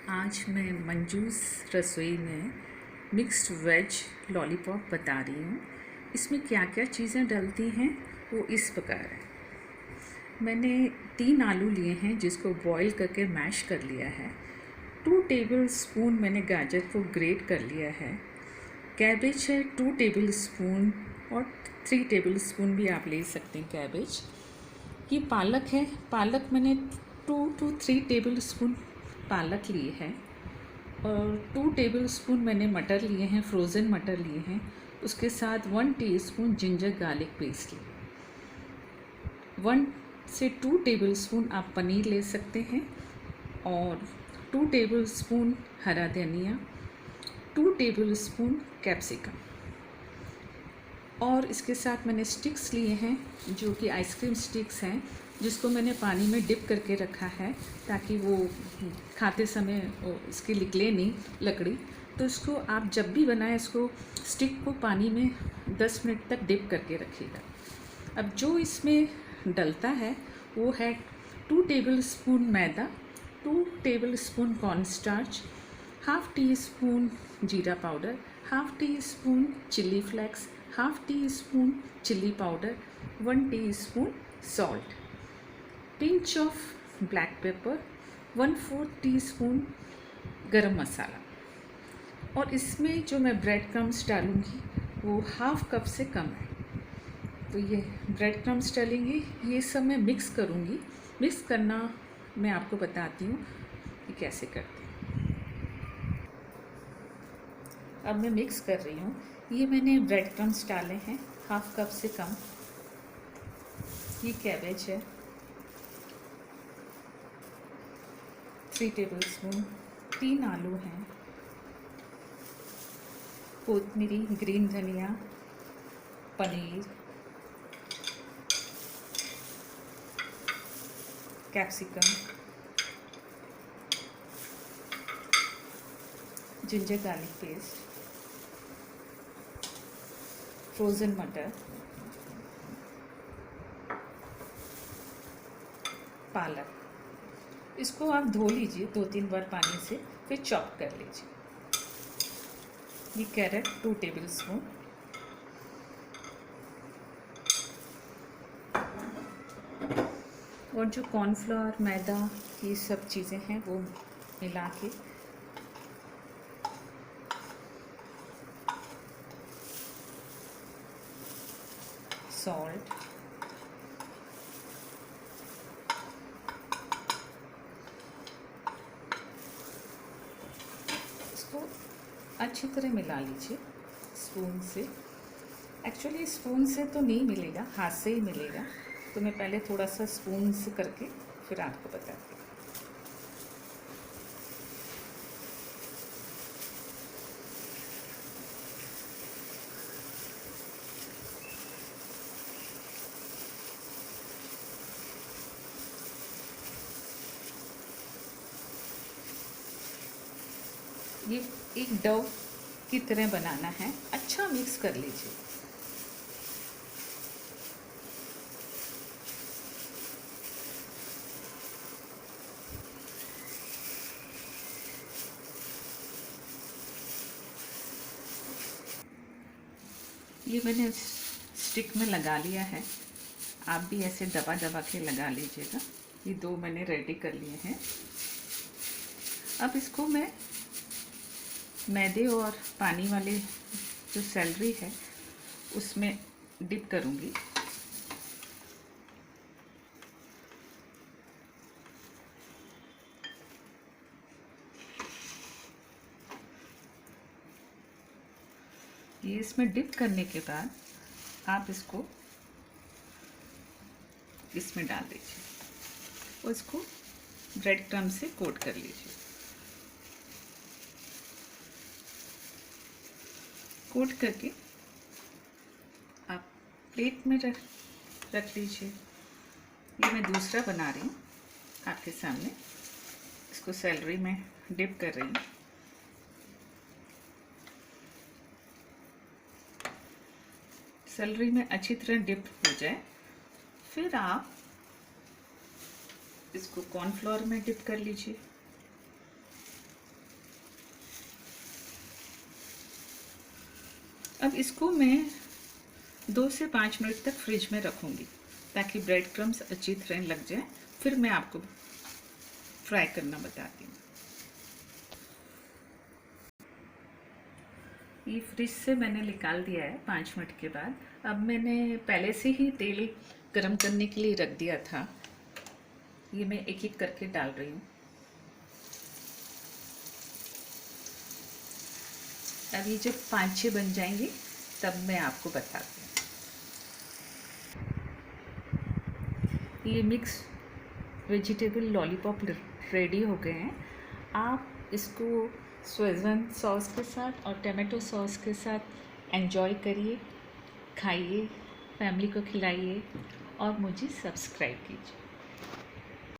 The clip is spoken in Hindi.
आज मैं मंजूस रसोई में मिक्स्ड वेज लॉलीपॉप बता रही हूँ। इसमें क्या क्या चीज़ें डलती हैं वो इस प्रकार है। मैंने 3 आलू लिए हैं जिसको बॉईल करके मैश कर लिया है। 2 टेबल स्पून मैंने गाजर को ग्रेट कर लिया है। कैबेज है 2 टेबल स्पून और 3 टेबल स्पून भी आप ले सकते हैं कैबेज। ये पालक है, पालक मैंने 2 to 3 टेबल स्पून पालक लिए है और 2 टेबल स्पून मैंने मटर लिए हैं, फ्रोज़न मटर लिए हैं। उसके साथ 1 टीस्पून जिंजर गार्लिक पेस्ट लिए। 1 से 2 टेबल स्पून आप पनीर ले सकते हैं और 2 टेबल स्पून हरा धनिया, 2 टेबल स्पून कैप्सिकम। और इसके साथ मैंने स्टिक्स लिए हैं जो कि आइसक्रीम स्टिक्स हैं, जिसको मैंने पानी में डिप करके रखा है ताकि वो खाते समय इसके निकले नहीं लकड़ी। तो इसको आप जब भी बनाएं इसको स्टिक को पानी में 10 मिनट तक डिप करके रखिएगा। अब जो इसमें डलता है वो है 2 टेबल स्पून मैदा, 2 tablespoon cornstarch, half teaspoon जीरा powder, half teaspoon chilli flakes, half teaspoon chilli powder, 1 teaspoon salt, pinch of black pepper, 1/4 teaspoon garam masala. और इसमें जो मैं ब्रेड क्रम्स डालूँगी वो हाफ कप से कम है। तो ये ब्रेड क्रम्स डालेंगे, ये सब मैं मिक्स करूँगी। मिक्स करना मैं आपको बताती हूँ कि कैसे करते हैं। अब मैं मिक्स कर रही हूँ। ये मैंने ब्रेड क्रम्स डाले हैं हाफ कप से कम। ये कैबेज है 3 टेबल स्पून, 3 आलू हैं, कोतमीरी, ग्रीन धनिया, paneer, capsicum, ginger garlic paste, frozen मटर, पालक। इसको आप धो लीजिए 2-3 बार पानी से, फिर चॉप कर लीजिए। ये कैरेट 2 टेबल स्पून, और जो कॉर्नफ्लोर, मैदा, ये सब चीज़ें हैं वो मिला के सॉल्ट, इसको अच्छी तरह मिला लीजिए स्पून से। एक्चुअली स्पून से तो नहीं मिलेगा, हाथ से ही मिलेगा, तो मैं पहले थोड़ा सा स्पून से करके फिर आपको बताती हूँ। ये एक डो की तरह बनाना है, अच्छा मिक्स कर लीजिए। ये मैंने स्टिक में लगा लिया है, आप भी ऐसे दबा दबा के लगा लीजिएगा। ये 2 मैंने रेडी कर लिए हैं। अब इसको मैं मैदे और पानी वाले जो सैलरी है उसमें डिप करूँगी। ये इसमें डिप करने के बाद आप इसको इसमें डाल दीजिए और इसको ब्रेड क्रम्ब से कोट कर लीजिए। कोट करके आप प्लेट में रख लीजिए। ये मैं दूसरा बना रही हूँ आपके सामने, इसको सैलरी में डिप कर रही हूँ। सैलरी में अच्छी तरह डिप हो जाए, फिर आप इसको कॉर्नफ्लोर में डिप कर लीजिए। अब इसको मैं 2 से 5 मिनट तक फ्रिज में रखूँगी ताकि ब्रेड क्रम्स अच्छी तरह लग जाए। फिर मैं आपको फ्राई करना बताती हूँ। ये फ्रिज से मैंने निकाल दिया है 5 मिनट के बाद। अब मैंने पहले से ही तेल गरम करने के लिए रख दिया था। ये मैं एक एक करके डाल रही हूँ। अब ये जब 5-6 बन जाएंगे तब मैं आपको बताती हूँ। ये मिक्स वेजिटेबल लॉलीपॉप रेडी हो गए हैं। आप इसको शेज़वान सॉस के साथ और टमाटो सॉस के साथ एंजॉय करिए, खाइए, फैमिली को खिलाइए और मुझे सब्सक्राइब कीजिए।